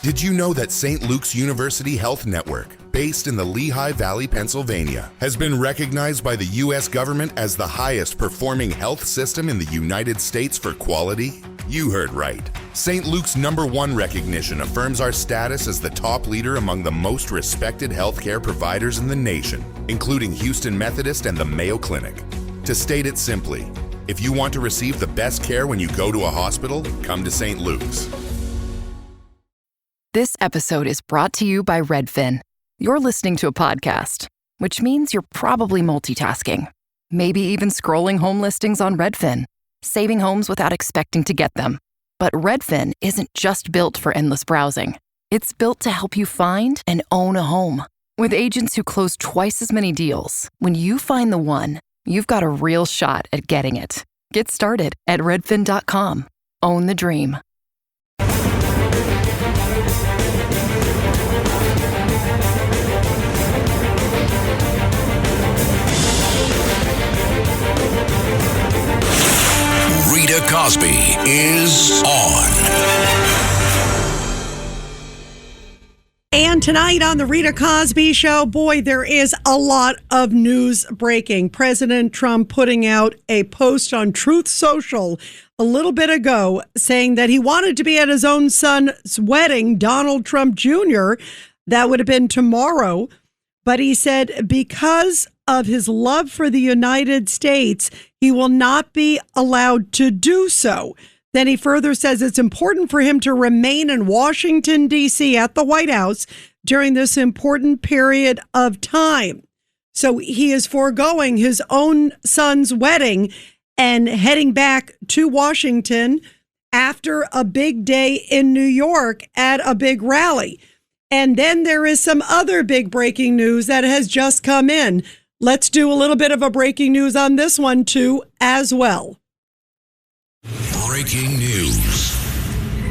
Did you know that St. Luke's University Health Network, based in the Lehigh Valley, Pennsylvania, has been recognized by the U.S. government as the highest performing health system in the United States for quality? You heard right. St. Luke's #1 recognition affirms our status as the top leader among the most respected healthcare providers in the nation, including Houston Methodist and the Mayo Clinic. To state it simply, if you want to receive the best care when you go to a hospital, come to St. Luke's. This episode is brought to you by Redfin. You're listening to a podcast, which means you're probably multitasking. Maybe even scrolling home listings on Redfin, saving homes without expecting to get them. But Redfin isn't just built for endless browsing. It's built to help you find and own a home. With agents who close twice as many deals, when you find the one, you've got a real shot at getting it. Get started at redfin.com. Own the dream. Rita Cosby is on. And tonight on the Rita Cosby Show, boy, there is a lot of news breaking. President Trump putting out a post on Truth Social a little bit ago saying that he wanted to be at his own son's wedding, Donald Trump Jr. That would have been tomorrow. But he said because of his love for the United States, he will not be allowed to do so. Then he further says it's important for him to remain in Washington, D.C. at the White House during this important period of time. So he is foregoing his own son's wedding and heading back to Washington after a big day in New York at a big rally. And then there is some other big breaking news that has just come in. Let's do a little bit of a breaking news on this one, too, as well. Breaking news.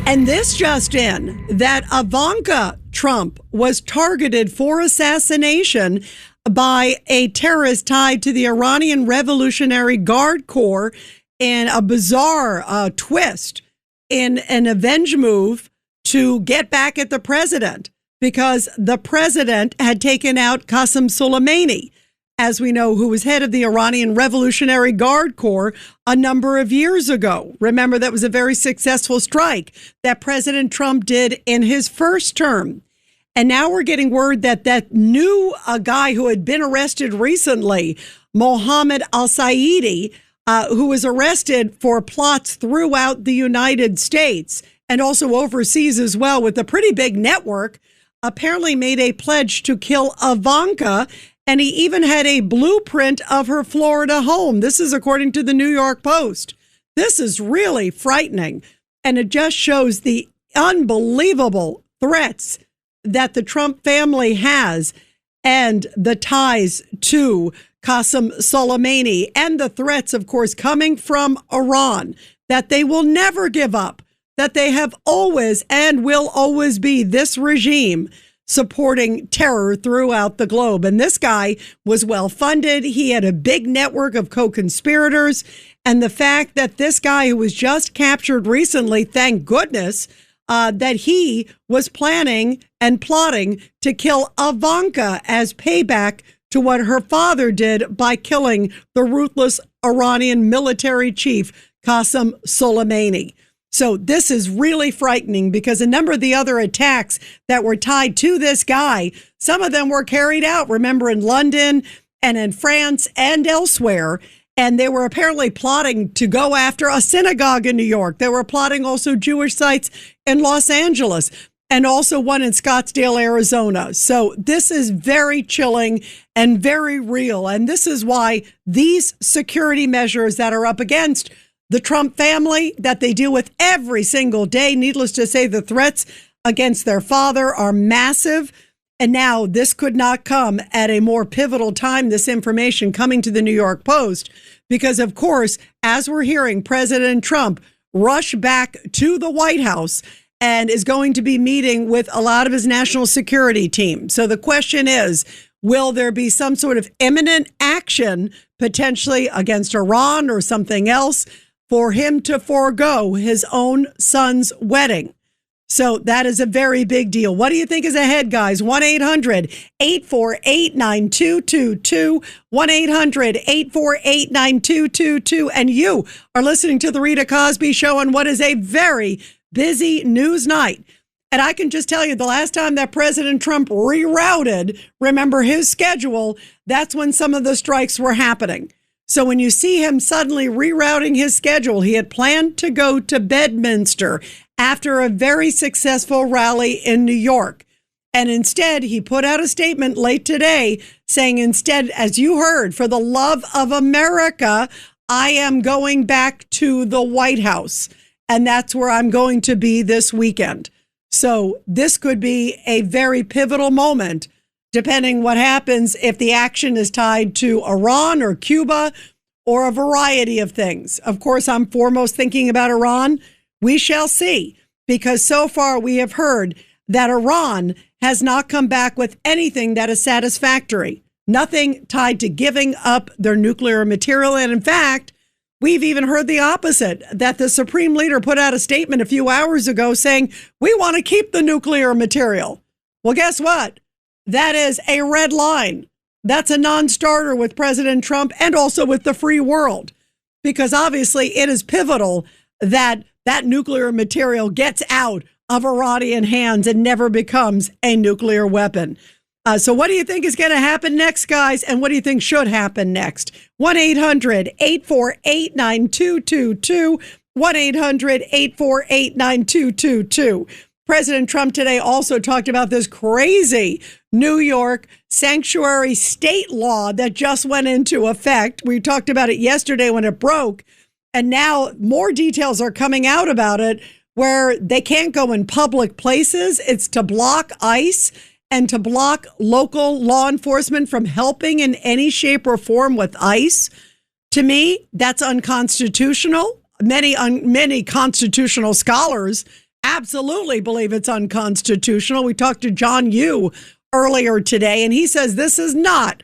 And this just in, that Ivanka Trump was targeted for assassination by a terrorist tied to the Iranian Revolutionary Guard Corps in a bizarre twist in an revenge move to get back at the president, because the president had taken out Qasem Soleimani, as we know, who was head of the Iranian Revolutionary Guard Corps a number of years ago. Remember, that was a very successful strike that President Trump did in his first term. And now we're getting word that that new guy who had been arrested recently, Mohammed al-Saidi, who was arrested for plots throughout the United States and also overseas as well with a pretty big network, apparently made a pledge to kill Ivanka. And he even had a blueprint of her Florida home. This is according to the New York Post. This is really frightening. And it just shows the unbelievable threats that the Trump family has and the ties to Qasem Soleimani and the threats, of course, coming from Iran, that they will never give up, that they have always and will always be this regime supporting terror throughout the globe. And this guy was well funded. He had a big network of co-conspirators. And the fact that this guy who was just captured recently, thank goodness, that he was planning and plotting to kill Ivanka as payback to what her father did by killing the ruthless Iranian military chief, Qasem Soleimani. So this is really frightening because a number of the other attacks that were tied to this guy, some of them were carried out, remember, in London and in France and elsewhere. And they were apparently plotting to go after a synagogue in New York. They were plotting also Jewish sites in Los Angeles and also one in Scottsdale, Arizona. So this is very chilling and very real. And this is why these security measures that are up against the Trump family that they deal with every single day, needless to say, the threats against their father are massive. And now this could not come at a more pivotal time, this information coming to the New York Post, because, of course, as we're hearing, President Trump rush back to the White House and is going to be meeting with a lot of his national security team. So the question is, will there be some sort of imminent action potentially against Iran or something else for him to forego his own son's wedding? So that is a very big deal. What do you think is ahead, guys? 1-800-848-9222. 1-800-848-9222. And you are listening to the Rita Cosby Show on what is a very busy news night. And I can just tell you, the last time that President Trump rerouted, remember his schedule, that's when some of the strikes were happening. So when you see him suddenly rerouting his schedule, he had planned to go to Bedminster after a very successful rally in New York. And instead, he put out a statement late today saying, instead, as you heard, for the love of America, I am going back to the White House. And that's where I'm going to be this weekend. So this could be a very pivotal moment, depending what happens if the action is tied to Iran or Cuba or a variety of things. Of course, I'm foremost thinking about Iran. We shall see, because so far we have heard that Iran has not come back with anything that is satisfactory, nothing tied to giving up their nuclear material. And in fact, we've even heard the opposite, that the Supreme Leader put out a statement a few hours ago saying, we want to keep the nuclear material. Well, guess what? That is a red line. That's a non-starter with President Trump and also with the free world, because obviously it is pivotal that that nuclear material gets out of Iranian hands and never becomes a nuclear weapon. So what do you think is going to happen next, guys? And what do you think should happen next? 1-800-848-9222. 1-800-848-9222. President Trump today also talked about this crazy New York sanctuary state law that just went into effect. We talked about it yesterday when it broke, and now more details are coming out about it, where they can't go in public places. It's to block ICE and to block local law enforcement from helping in any shape or form with ICE. To me, that's unconstitutional. Many constitutional scholars absolutely believe it's unconstitutional. We talked to John Yoo earlier today, and he says this is not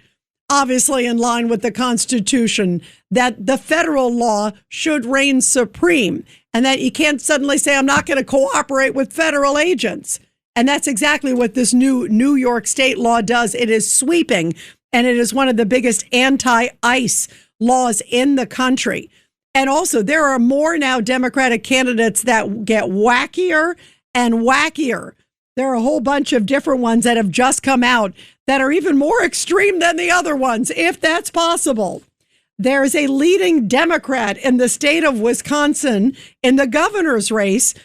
obviously in line with the Constitution, that the federal law should reign supreme, and that you can't suddenly say, I'm not going to cooperate with federal agents. And that's exactly what this new New York state law does. It is sweeping, and it is one of the biggest anti-ICE laws in the country. And also, there are more now Democratic candidates that get wackier and wackier. There are a whole bunch of different ones that have just come out that are even more extreme than the other ones, if that's possible. There's a leading Democrat in the state of Wisconsin in the governor's race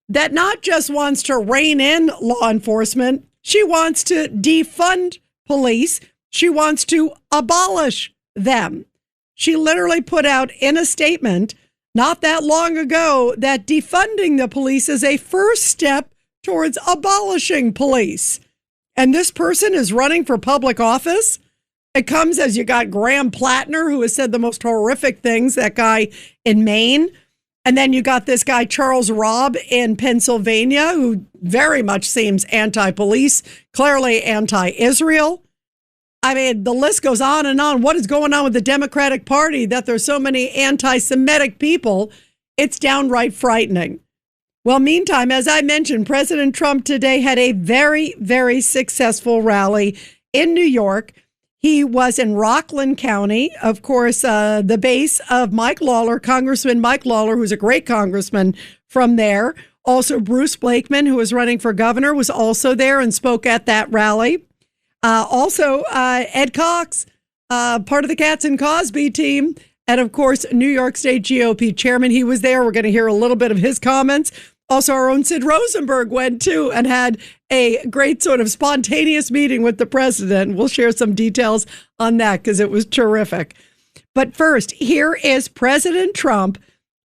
that not just wants to rein in law enforcement, she wants to defund police. She wants to abolish them. She literally put out in a statement not that long ago that defunding the police is a first step towards abolishing police. And this person is running for public office. It comes as you got Graham Plattner, who has said the most horrific things, that guy in Maine. And then you got this guy, Charles Robb, in Pennsylvania, who very much seems anti-police, clearly anti-Israel. I mean, the list goes on and on. What is going on with the Democratic Party that there's so many anti-Semitic people? It's downright frightening. Well, meantime, as I mentioned, President Trump today had a very, very successful rally in New York. He was in Rockland County, of course, the base of Mike Lawler, Congressman Mike Lawler, who's a great congressman from there. Also, Bruce Blakeman, who was running for governor, was also there and spoke at that rally. Also, Ed Cox, part of the Katz and Cosby team, and of course, New York State GOP chairman. He was there. We're going to hear a little bit of his comments. Also, our own Sid Rosenberg went too and had a great sort of spontaneous meeting with the president. We'll share some details on that because it was terrific. But first, here is President Trump.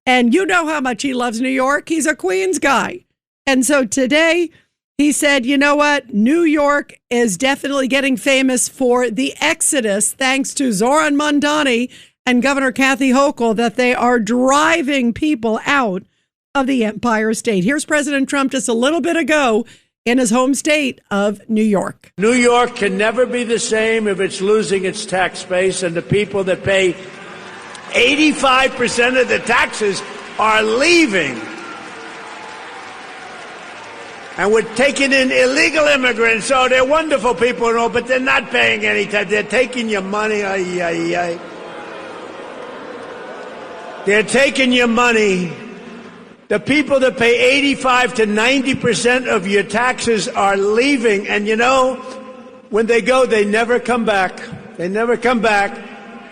And you know how much he loves New York. He's a Queens guy. And so today he said, you know what? New York is definitely getting famous for the exodus, thanks to Zoran Mondani and Governor Kathy Hochul, that they are driving people out of the Empire State. Here's President Trump just a little bit ago in his home state of New York. New York can never be the same if it's losing its tax base, and the people that pay 85% of the taxes are leaving. And we're taking in illegal immigrants. Oh, they're wonderful people and all, but they're not paying any tax. They're taking your money. Ay, ay, ay. They're taking your money. The people that pay 85 to 90% of your taxes are leaving. And you know, when they go, they never come back. They never come back.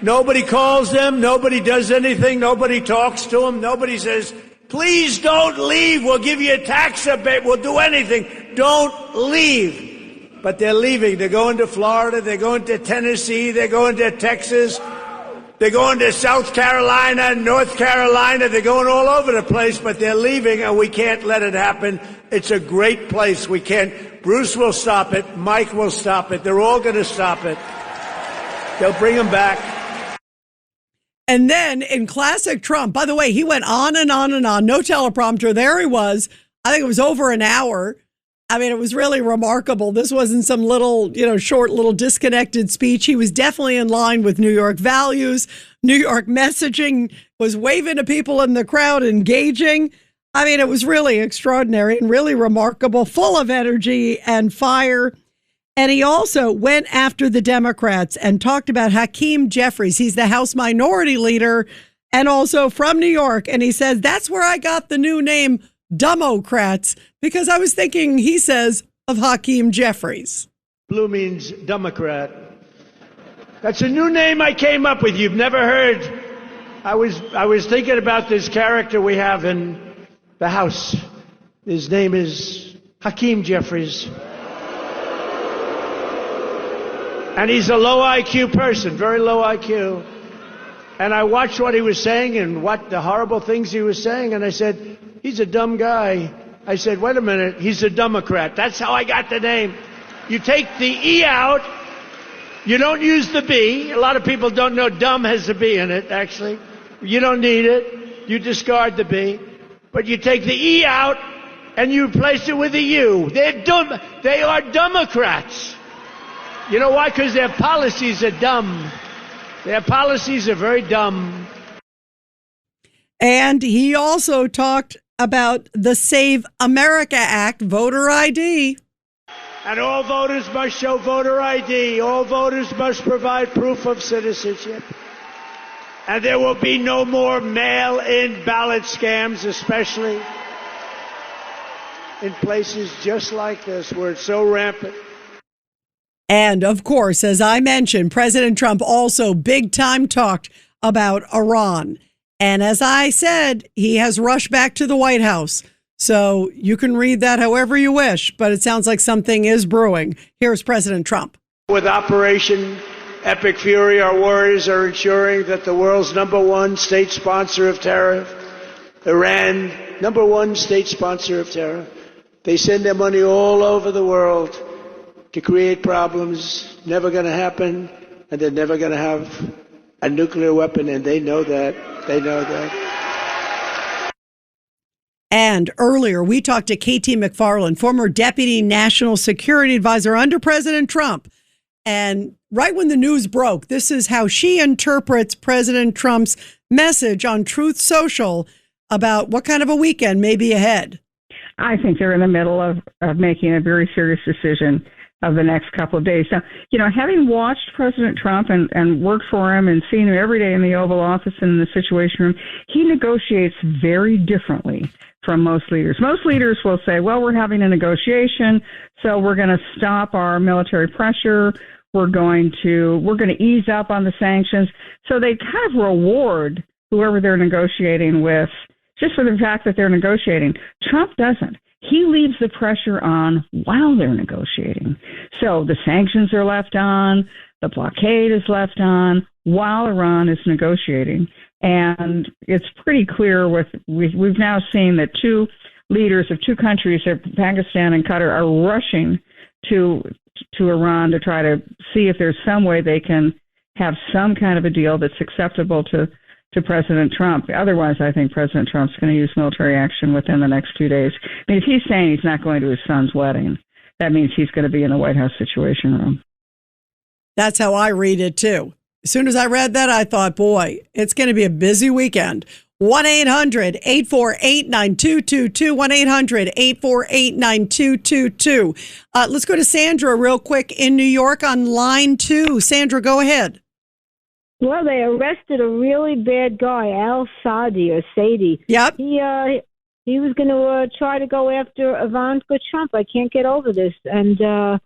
Nobody calls them. Nobody does anything. Nobody talks to them. Nobody says, please don't leave. We'll give you a tax abate. We'll do anything. Don't leave. But they're leaving. They're going to Florida. They're going to Tennessee. They're going to Texas. They're going to South Carolina, North Carolina. They're going all over the place, but they're leaving, and we can't let it happen. It's a great place. We can't. Bruce will stop it. Mike will stop it. They're all going to stop it. They'll bring them back. And then in classic Trump, by the way, he went on and on and on. No teleprompter. There he was. I think it was over an hour. I mean, it was really remarkable. This wasn't some little, short, little disconnected speech. He was definitely in line with New York values, New York messaging, was waving to people in the crowd, engaging. I mean, it was really extraordinary and really remarkable, full of energy and fire. And he also went after the Democrats and talked about Hakeem Jeffries. He's the House Minority Leader and also from New York. And he says, that's where I got the new name Democrats, because I was thinking, he says, of Hakeem Jeffries. Blue means Democrat. That's a new name I came up with. You've never heard. I was thinking about this character we have in the House. His name is Hakeem Jeffries. And he's a low IQ person, very low IQ. And I watched what he was saying and what the horrible things he was saying, and I said, he's a dumb guy. I said, wait a minute, he's a Democrat. That's how I got the name. You take the E out, you don't use the B. A lot of people don't know dumb has a B in it, actually. You don't need it. You discard the B. But you take the E out and you replace it with a U. They're dumb. They are Democrats. You know why? Because their policies are dumb. Their policies are very dumb. And he also talked about the Save America Act, voter ID. And all voters must show voter ID. All voters must provide proof of citizenship. And there will be no more mail-in ballot scams, especially in places just like this where it's so rampant. And of course, as I mentioned, President Trump also big time talked about Iran. And as I said, he has rushed back to the White House. So you can read that however you wish, but it sounds like something is brewing. Here's President Trump. With Operation Epic Fury, our warriors are ensuring that the world's #1 state sponsor of terror, Iran, #1 state sponsor of terror, they send their money all over the world to create problems. Never going to happen, and they're never going to have a nuclear weapon, and they know that. They know that. And earlier, we talked to KT McFarland, former Deputy National Security Advisor under President Trump. And right when the news broke, this is how she interprets President Trump's message on Truth Social about what kind of a weekend may be ahead. I think they're in the middle of making a very serious decision of the next couple of days. Now, having watched President Trump and worked for him and seen him every day in the Oval Office and in the Situation Room, he negotiates very differently from most leaders. Most leaders will say, well, we're having a negotiation, so we're going to stop our military pressure. We're going to ease up on the sanctions. So they kind of reward whoever they're negotiating with just for the fact that they're negotiating. Trump doesn't. He leaves the pressure on while they're negotiating. So the sanctions are left on, the blockade is left on while Iran is negotiating. And it's pretty clear we've now seen that two leaders of two countries, Pakistan and Qatar, are rushing to Iran to try to see if there's some way they can have some kind of a deal that's acceptable to President Trump. Otherwise, I think President Trump's going to use military action within the next 2 days. I mean, if he's saying he's not going to his son's wedding, that means he's going to be in the White House Situation Room. That's how I read it, too. As soon as I read that, I thought, boy, it's going to be a busy weekend. 1-800-848-9222, 1-800-848-9222. Let's go to Sandra real quick in New York on line 2. Sandra, go ahead. Well, they arrested a really bad guy, Al Sadi or Sadie. Yep. He was going to try to go after Ivanka Trump. I can't get over this. And,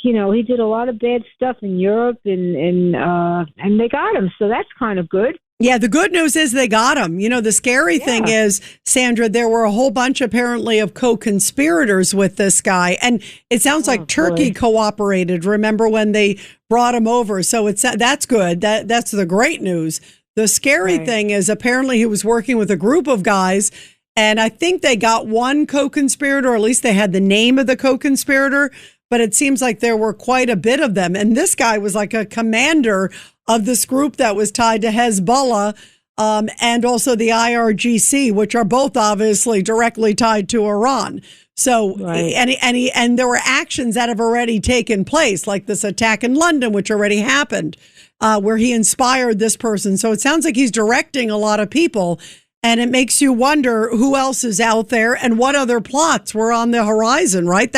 he did a lot of bad stuff in Europe, and they got him. So that's kind of good. Yeah, the good news is they got him. The scary thing is, Sandra, there were a whole bunch apparently of co-conspirators with this guy. And it sounds like Turkey cooperated. Remember when they brought him over? So that's good. That's the great news. The scary thing is apparently he was working with a group of guys. And I think they got one co-conspirator, or at least they had the name of the co-conspirator. But it seems like there were quite a bit of them. And this guy was like a commander of this group that was tied to Hezbollah and also the IRGC, which are both obviously directly tied to Iran. So, and there were actions that have already taken place, like this attack in London, which already happened, where he inspired this person. So it sounds like he's directing a lot of people. And it makes you wonder who else is out there and what other plots were on the horizon, right?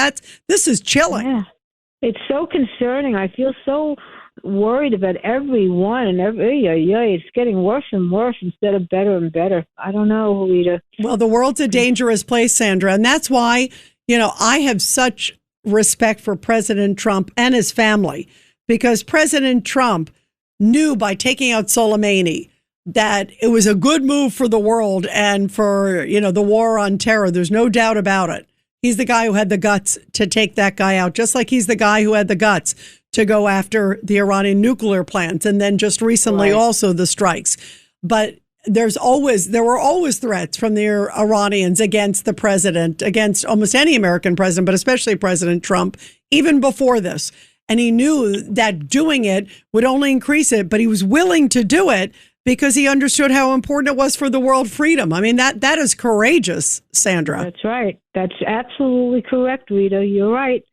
This is chilling. Yeah. It's so concerning. I feel so worried about everyone and it's getting worse and worse instead of better and better. I don't know, Rita. Well, the world's a dangerous place, Sandra. And that's why, I have such respect for President Trump and his family, because President Trump knew by taking out Soleimani that it was a good move for the world and for, the war on terror. There's no doubt about it. He's the guy who had the guts to take that guy out, just like he's the guy who had the guts to go after the Iranian nuclear plants and then just recently also the strikes. But there were always threats from the Iranians against the president, against almost any American president, but especially President Trump, even before this. And he knew that doing it would only increase it, but he was willing to do it because he understood how important it was for the world freedom. I mean, that is courageous, Sandra. That's right. That's absolutely correct, Rita. You're right.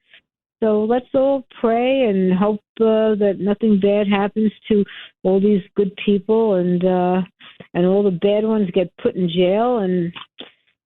So let's all pray and hope that nothing bad happens to all these good people and all the bad ones get put in jail. And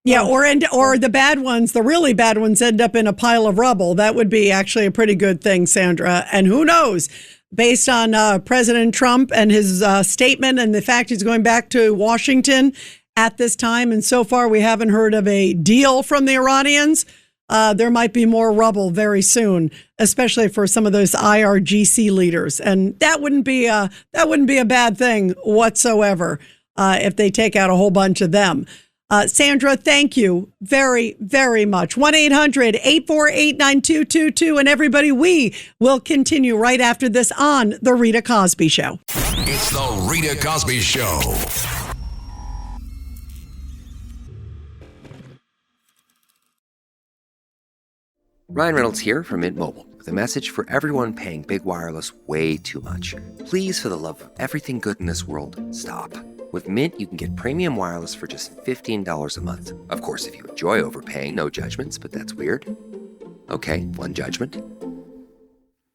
or the bad ones, the really bad ones, end up in a pile of rubble. That would be actually a pretty good thing, Sandra. And who knows? Based on President Trump and his statement and the fact he's going back to Washington at this time. And so far, we haven't heard of a deal from the Iranians. There might be more rubble very soon, especially for some of those IRGC leaders. And that wouldn't be a bad thing whatsoever if they take out a whole bunch of them. Sandra, thank you very, very much. 1-800-848-9222. And everybody, we will continue right after this on The Rita Cosby Show. It's The Rita Cosby Show. Ryan Reynolds here from Mint Mobile with a message for everyone paying big wireless way too much. Please, for the love of everything good in this world, stop. With Mint, you can get premium wireless for just $15 a month. Of course, if you enjoy overpaying, no judgments, but that's weird. Okay, one judgment.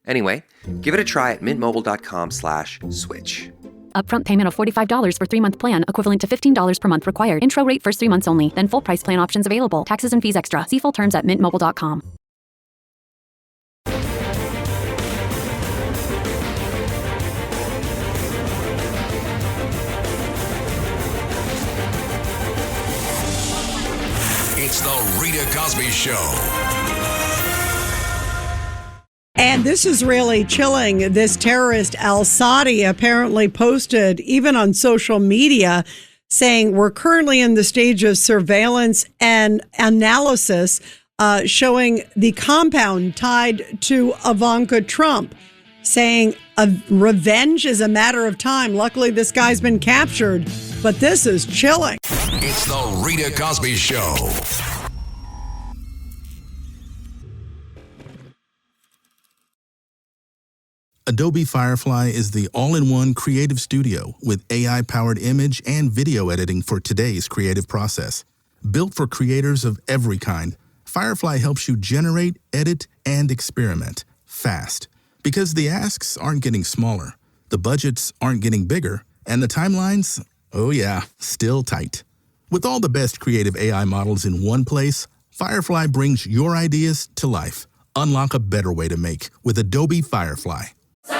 Anyway, give it a try at mintmobile.com/switch. Upfront payment of $45 for 3-month plan, equivalent to $15 per month required. Intro rate first 3 months only, then full price plan options available. Taxes and fees extra. See full terms at mintmobile.com. It's The Rita Cosby Show. And this is really chilling. This terrorist al-Sadi apparently posted, even on social media, saying we're currently in the stage of surveillance and analysis showing the compound tied to Ivanka Trump, saying revenge is a matter of time. Luckily, this guy's been captured, but this is chilling. It's The Rita Cosby Show. Adobe Firefly is the all-in-one creative studio with AI-powered image and video editing for today's creative process. Built for creators of every kind, Firefly helps you generate, edit, and experiment fast. Because the asks aren't getting smaller, the budgets aren't getting bigger, and the timelines, Oh yeah, still tight. With all the best creative AI models in one place, Firefly brings your ideas to life. Unlock a better way to make with Adobe Firefly. The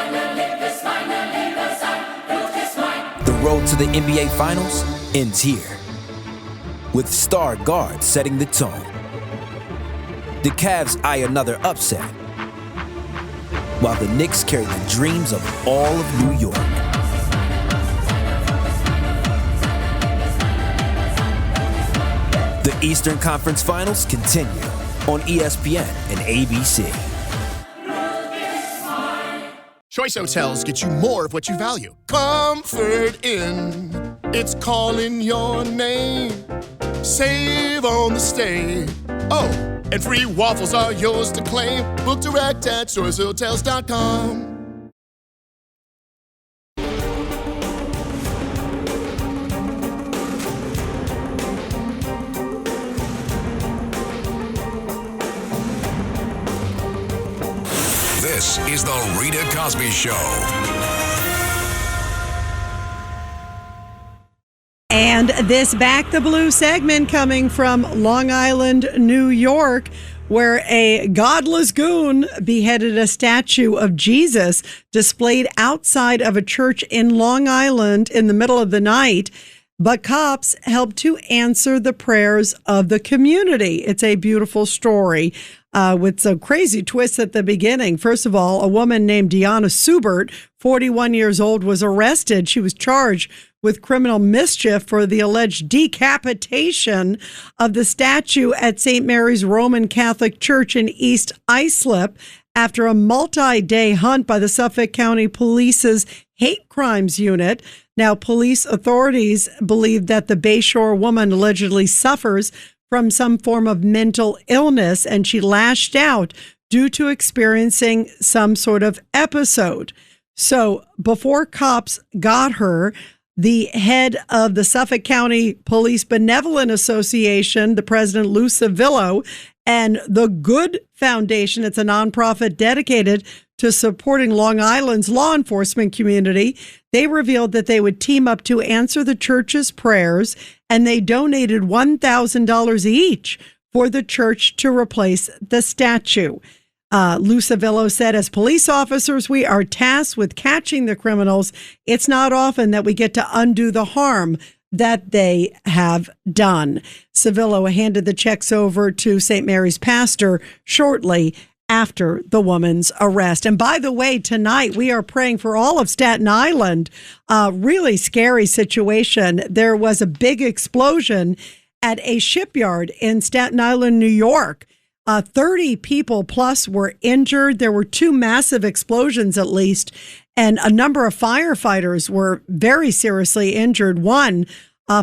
road to the NBA Finals ends here, with star guards setting the tone. The Cavs eye another upset, while the Knicks carry the dreams of all of New York. The Eastern Conference Finals continue on ESPN and ABC. Choice Hotels get you more of what you value. Comfort Inn, it's calling your name. Save on the stay. Oh, and free waffles are yours to claim. Book direct at choicehotels.com. This is the Rita Cosby Show. And this Back the Blue segment coming from Long Island, New York, where a godless goon beheaded a statue of Jesus displayed outside of a church in Long Island in the middle of the night. But cops helped to answer the prayers of the community. It's a beautiful story with some crazy twists at the beginning. First of all, a woman named Deanna Subert, 41 years old, was arrested. She was charged with criminal mischief for the alleged decapitation of the statue at St. Mary's Roman Catholic Church in East Islip after a multi-day hunt by the Suffolk County Police's Hate Crimes Unit. Now, police authorities believe that the Bayshore woman allegedly suffers from some form of mental illness, and she lashed out due to experiencing some sort of episode. So before cops got her, the head of the Suffolk County Police Benevolent Association, the president, Lou Savillo, and the Good Foundation, it's a nonprofit dedicated to supporting Long Island's law enforcement community, they revealed that they would team up to answer the church's prayers, and they donated $1,000 each for the church to replace the statue. Lou Savillo said, as police officers, we are tasked with catching the criminals. It's not often that we get to undo the harm that they have done. Savillo handed the checks over to St. Mary's pastor shortly after the woman's arrest. And by the way, tonight we are praying for all of Staten Island. Really scary situation. There was a big explosion at a shipyard in Staten Island, New York. 30 people plus were injured. There were two massive explosions at least, and a number of firefighters were very seriously injured. One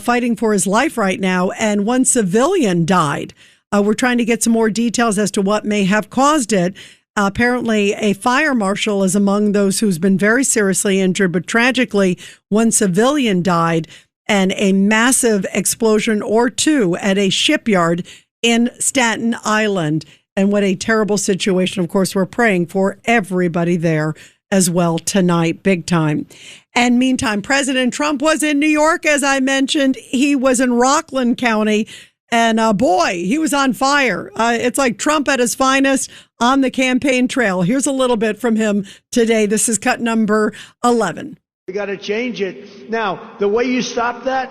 fighting for his life right now, and one civilian died. We're trying to get some more details as to what may have caused it. Apparently, a fire marshal is among those who's been very seriously injured, but tragically, one civilian died, and a massive explosion or two at a shipyard in Staten Island. And what a terrible situation. Of course, we're praying for everybody there as well tonight, big time. And meantime, President Trump was in New York, as I mentioned. He was in Rockland County. And boy, he was on fire. It's like Trump at his finest on the campaign trail. Here's a little bit from him today. This is cut number 11. We got to change it. Now, the way you stop that,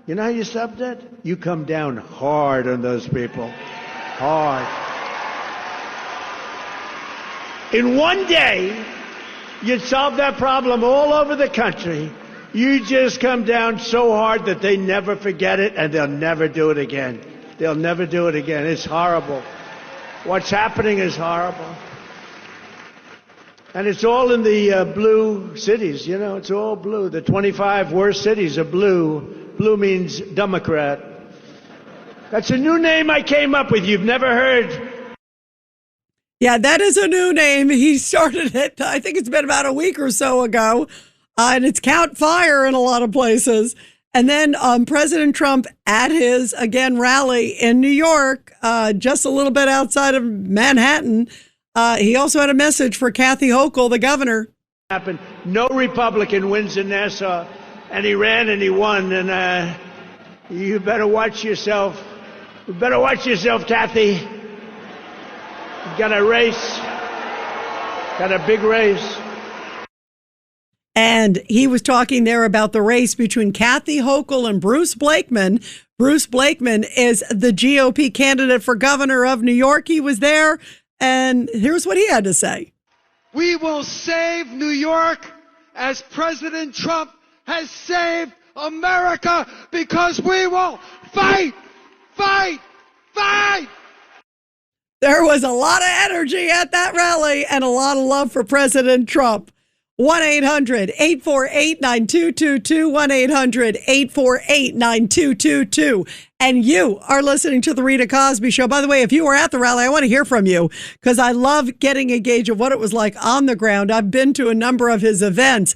you know how you stop that? You come down hard on those people. Hard. In one day, you'd solve that problem all over the country. You just come down so hard that they never forget it, and they'll never do it again. They'll never do it again. It's horrible. What's happening is horrible. And it's all in the blue cities. You know, it's all blue. The 25 worst cities are blue. Blue means Democrat. That's a new name I came up with. You've never heard. Yeah, that is a new name. He started it, I think it's been about a week or so ago. And it's Count Fire in a lot of places. And then President Trump at his, again, rally in New York, just a little bit outside of Manhattan. He also had a message for Kathy Hochul, the governor. No Republican wins in Nassau. and he ran and he won. And you better watch yourself. You better watch yourself, Kathy. You got a race. Got a big race. And he was talking there about the race between Kathy Hochul and Bruce Blakeman. Bruce Blakeman is the GOP candidate for governor of New York. He was there, and here's what he had to say. We will save New York as President Trump has saved America, because we will fight, fight, fight. There was a lot of energy at that rally and a lot of love for President Trump. 1-800-848-9222, 1-800-848-9222. And you are listening to The Rita Cosby Show. By the way, if you were at the rally, I want to hear from you, because I love getting a gauge of what it was like on the ground. I've been to a number of his events,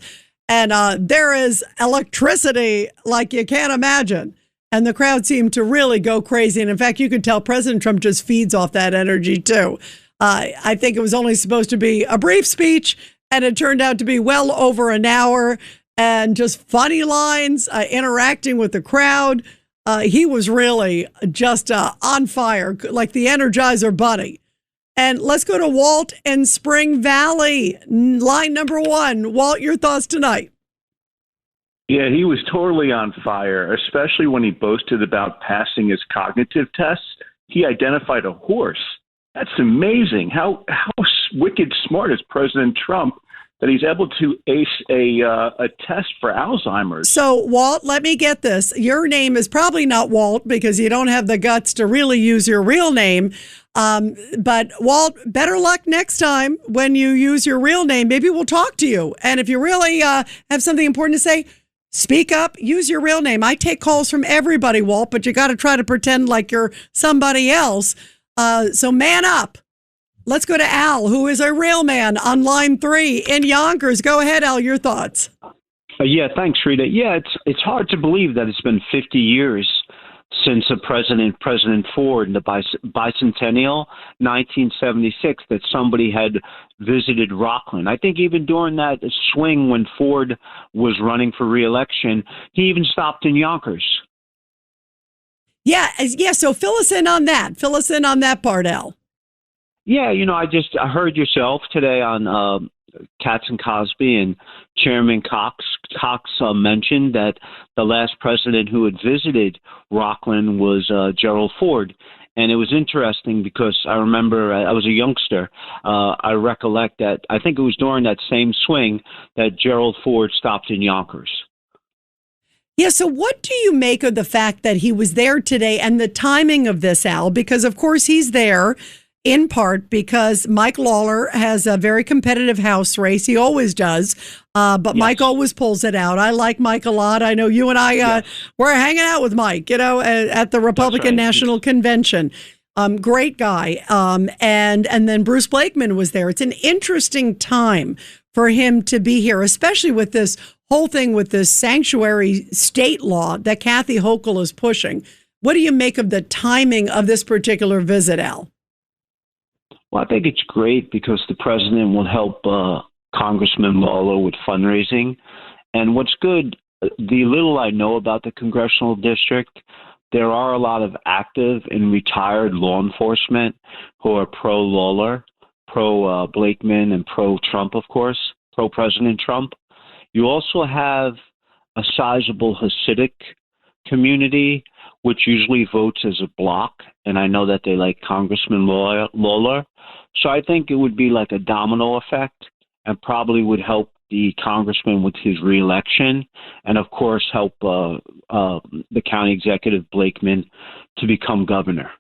and there is electricity like you can't imagine. And the crowd seemed to really go crazy. And in fact, you could tell President Trump just feeds off that energy, too. I think it was only supposed to be a brief speech, and it turned out to be well over an hour, and just funny lines, interacting with the crowd. He was really just on fire, like the Energizer Bunny. And let's go to Walt in Spring Valley. Line number 1. Walt, your thoughts tonight. Yeah, he was totally on fire, especially when he boasted about passing his cognitive tests. He identified a horse. That's amazing. How wicked smart is President Trump that he's able to ace a test for Alzheimer's. So, Walt, let me get this. Your name is probably not Walt because you don't have the guts to really use your real name. But, Walt, better luck next time when you use your real name. Maybe we'll talk to you. And if you really have something important to say, speak up, use your real name. I take calls from everybody, Walt, but you got to try to pretend like you're somebody else. So man up. Let's go to Al, who is a real man, on line 3 in Yonkers. Go ahead, Al, your thoughts. Yeah, thanks, Rita. Yeah, it's hard to believe that it's been 50 years since President Ford, the bicentennial, 1976, that somebody had visited Rockland. I think even during that swing when Ford was running for re-election, he even stopped in Yonkers. Yeah. So fill us in on that. Fill us in on that part, Al. Yeah, I heard yourself today on Qasem Cosby, and Chairman Cox mentioned that the last president who had visited Rockland was Gerald Ford. And it was interesting because I remember I was a youngster. I recollect that I think it was during that same swing that Gerald Ford stopped in Yonkers. Yeah, so what do you make of the fact that he was there today and the timing of this, Al? Because, of course, he's there in part because Mike Lawler has a very competitive House race. He always does, but yes. Mike always pulls it out. I like Mike a lot. I know you and I were hanging out with Mike, at the Republican National Convention. Great guy. And then Bruce Blakeman was there. It's an interesting time for him to be here, especially with this whole thing with this sanctuary state law that Kathy Hochul is pushing. What do you make of the timing of this particular visit, Al? Well, I think it's great because the president will help Congressman Lawler with fundraising. And what's good, the little I know about the congressional district, there are a lot of active and retired law enforcement who are pro-Lawler, pro-Blakeman, and pro-Trump, of course, pro-President Trump. You also have a sizable Hasidic community, which usually votes as a bloc, and I know that they like Congressman Lawler. So I think it would be like a domino effect and probably would help the congressman with his reelection and, of course, help the county executive, Blakeman, to become governor.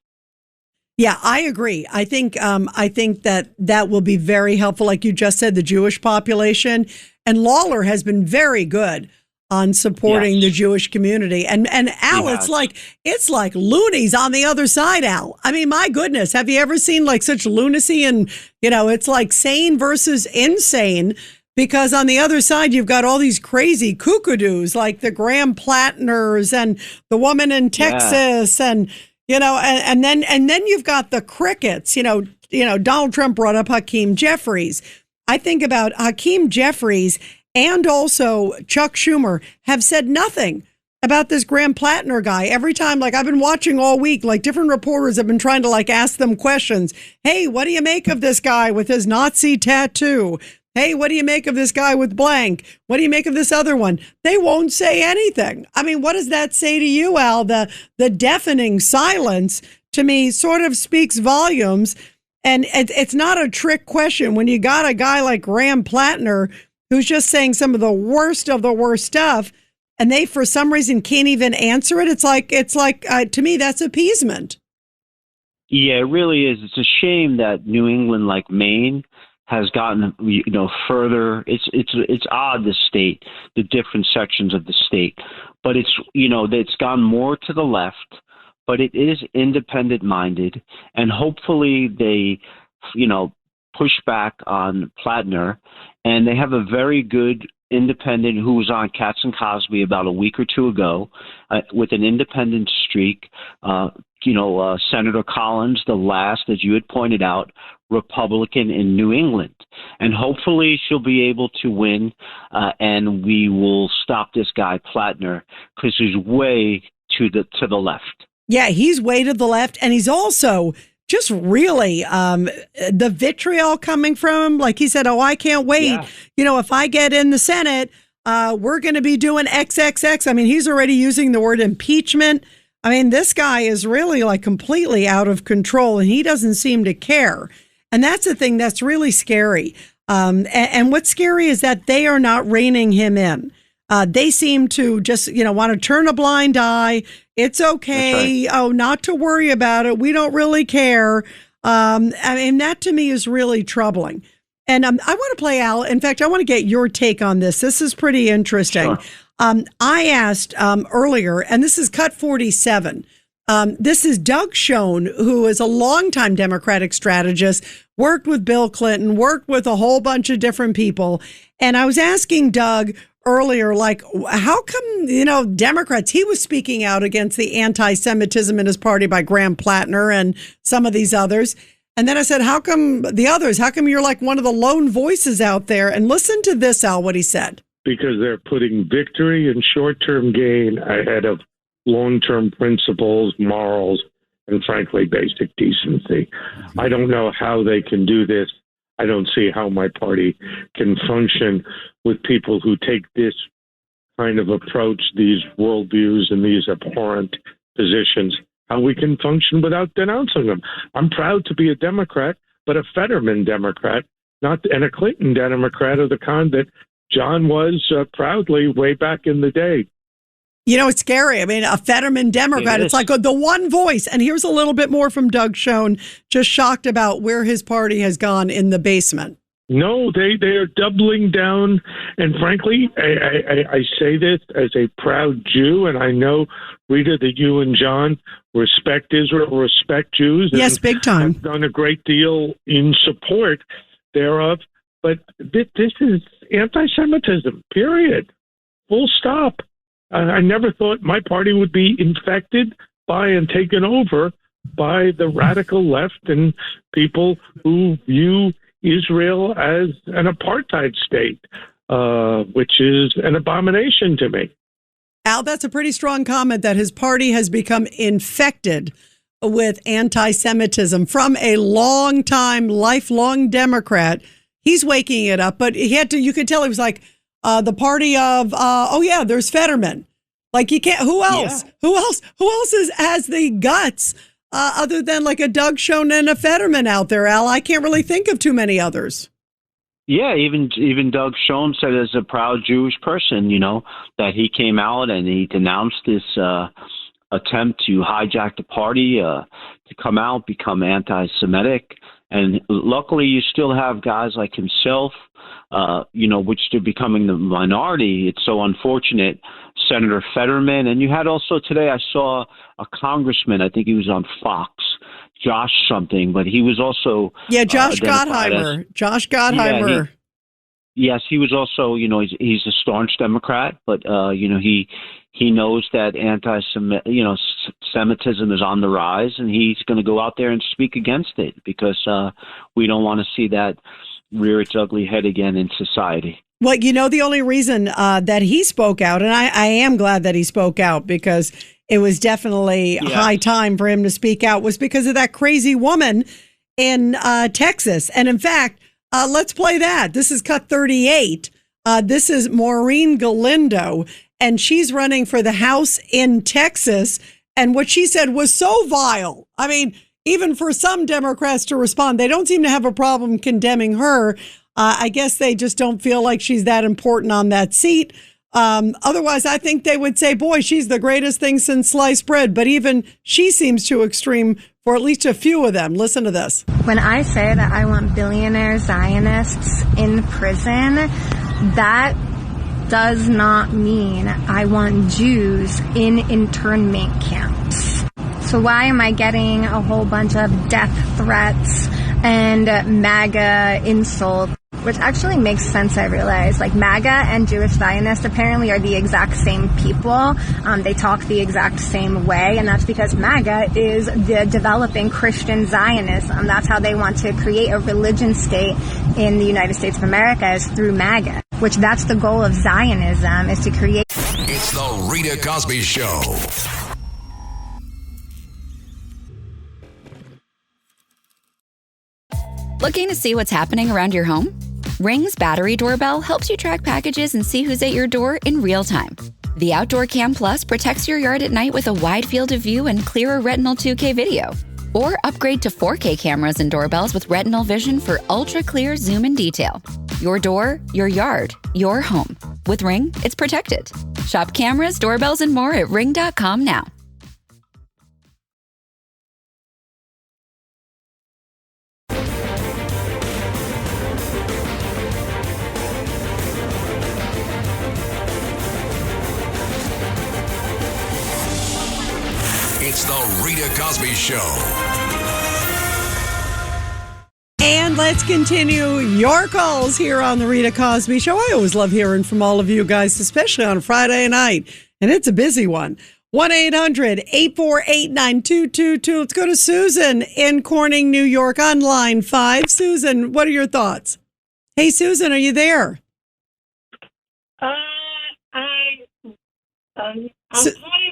Yeah, I agree. I think that will be very helpful. Like you just said, the Jewish population, and Lawler has been very good on supporting the Jewish community. And Al, it's like loonies on the other side, Al. I mean, my goodness, have you ever seen like such lunacy? And, it's like sane versus insane, because on the other side, you've got all these crazy kookadoos like the Graham Plattners and the woman in Texas and, and then you've got the crickets, Donald Trump brought up Hakeem Jeffries. I think about Hakeem Jeffries and also Chuck Schumer have said nothing about this Graham Plattner guy. Every time, like I've been watching all week, like different reporters have been trying to like ask them questions. Hey, what do you make of this guy with his Nazi tattoo? Hey, what do you make of this guy with blank? What do you make of this other one? They won't say anything. I mean, what does that say to you, Al? The deafening silence to me sort of speaks volumes. And it's not a trick question when you got a guy like Graham Plattner who's just saying some of the worst stuff, and they for some reason can't even answer it. It's like to me that's appeasement. Yeah, it really is. It's a shame that New England, like Maine, has gotten further. It's odd, the different sections of the state, but it's gone more to the left. But it is independent minded, and hopefully they push back on Plattner, and they have a very good independent who was on Qasem Cosby about a week or two ago with an independent streak. Senator Collins, the last, as you had pointed out, Republican in New England. And hopefully she'll be able to win, and we will stop this guy Plattner because he's way to the left. Yeah, he's way to the left, and he's also just really the vitriol coming from him. Like he said, oh, I can't wait. Yeah. If I get in the Senate, we're going to be doing XXX. I mean, he's already using the word impeachment. I mean, this guy is really like completely out of control, and he doesn't seem to care. And that's the thing that's really scary. And what's scary is that they are not reining him in. They seem to just, want to turn a blind eye. It's okay. Right. Oh, not to worry about it. We don't really care. I mean, that to me is really troubling. And I want to play, Al. In fact, I want to get your take on this. This is pretty interesting. Sure. I asked earlier, and this is Cut 47. This is Doug Schoen, who is a longtime Democratic strategist, worked with Bill Clinton, worked with a whole bunch of different people. And I was asking Doug earlier, like, how come, Democrats, he was speaking out against the anti-Semitism in his party by Graham Plattner and some of these others. And then I said, how come the others? How come you're like one of the lone voices out there? And listen to this, Al, what he said. Because they're putting victory and short-term gain ahead of long-term principles, morals, and frankly, basic decency. I don't know how they can do this. I don't see how my party can function with people who take this kind of approach, these worldviews and these abhorrent positions, how we can function without denouncing them. I'm proud to be a Democrat, but a Fetterman Democrat, and a Clinton Democrat of the kind that John was proudly way back in the day. It's scary. I mean, a Fetterman Democrat, it's like the one voice. And here's a little bit more from Doug Schoen, just shocked about where his party has gone in the basement. No, they are doubling down. And frankly, I say this as a proud Jew, and I know, Rita, that you and John respect Israel, respect Jews. Yes, big time. Have done a great deal in support thereof. But this is anti-Semitism, period. Full stop. I never thought my party would be infected by and taken over by the radical left and people who view Israel as an apartheid state, which is an abomination to me. Al, that's a pretty strong comment that his party has become infected with anti-Semitism from a long-time, lifelong Democrat. He's waking it up, but you could tell he was like, the party of, there's Fetterman. Like you can't, who else? Yeah. Who else has the guts other than like a Doug Schoen and a Fetterman out there, Al? I can't really think of too many others. Yeah, even Doug Schoen said as a proud Jewish person, that he came out and he denounced this attempt to hijack the party, to come out, become anti-Semitic. And luckily, you still have guys like himself, which they're becoming the minority. It's so unfortunate. Senator Fetterman. And you had also today, I saw a congressman, I think he was on Fox, Josh something, but he was also. Yeah, Josh Gottheimer. Josh Gottheimer. Yes, he was also, he's a staunch Democrat, but, he knows that Semitism is on the rise, and he's going to go out there and speak against it because we don't want to see that rear its ugly head again in society. Well, the only reason that he spoke out, and I am glad that he spoke out because it was definitely high time for him to speak out, was because of that crazy woman in Texas. And in fact, let's play that. This is cut 38. This is Maureen Galindo, and she's running for the House in Texas. And what she said was so vile. I mean, even for some Democrats to respond, they don't seem to have a problem condemning her. I guess they just don't feel like she's that important on that seat. Otherwise, I think they would say, boy, she's the greatest thing since sliced bread. But even she seems too extreme for at least a few of them. Listen to this. When I say that I want billionaire Zionists in prison, that does not mean I want Jews in internment camps. So why am I getting a whole bunch of death threats and MAGA insults? Which actually makes sense, I realize. Like, MAGA and Jewish Zionists apparently are the exact same people. They talk the exact same way, and that's because MAGA is the developing Christian Zionism. That's how they want to create a religion state in the United States of America, is through MAGA, which that's the goal of Zionism, is to create... It's the Rita Cosby Show. Looking to see what's happening around your home? Ring's battery doorbell helps you track packages and see who's at your door in real time. The Outdoor Cam Plus protects your yard at night with a wide field of view and clearer Retinal 2K video. Or upgrade to 4K cameras and doorbells with Retinal Vision for ultra-clear zoom and detail. Your door, your yard, your home. With Ring, it's protected. Shop cameras, doorbells, and more at ring.com now. It's the Rita Cosby Show. And let's continue your calls here on the Rita Cosby Show. I always love hearing from all of you guys, especially on a Friday night. And it's a busy one. 1-800-848-9222. Let's go to Susan in Corning, New York on line 5. Susan, what are your thoughts? Hey, Susan, are you there? I'm calling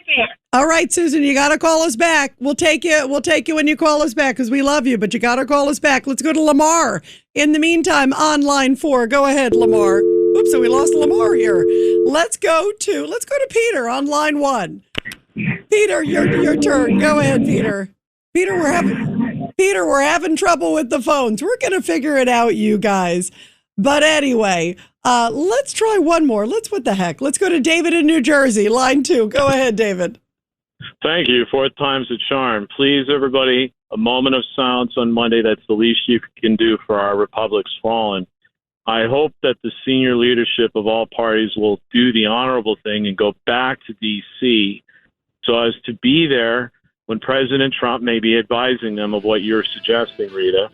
there. All right, Susan, you got to call us back. We'll take you when you call us back because we love you, but you got to call us back. Let's go to Lamar. In the meantime, on line 4. Go ahead, Lamar. Oops, so we lost Lamar here. Let's go to Peter on line 1. Peter, your turn. Go ahead, Peter. Peter, we're having trouble with the phones. We're going to figure it out, you guys. But anyway, let's try one more. Let's go to David in New Jersey, line 2. Go ahead, David. Thank you. 4th time's a charm. Please, everybody, a moment of silence on Monday. That's the least you can do for our republic's fallen. I hope that the senior leadership of all parties will do the honorable thing and go back to D.C. so as to be there when President Trump may be advising them of what you're suggesting, Rita.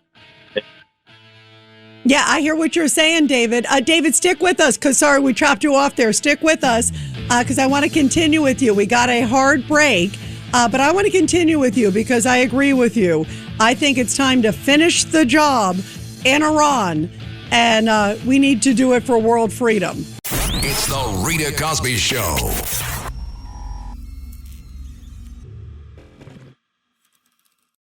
Yeah, I hear what you're saying, David. David, stick with us because, sorry, we chopped you off there. Stick with us because I want to continue with you. We got a hard break, but I want to continue with you because I agree with you. I think it's time to finish the job in Iran, and we need to do it for world freedom. It's the Rita Cosby Show.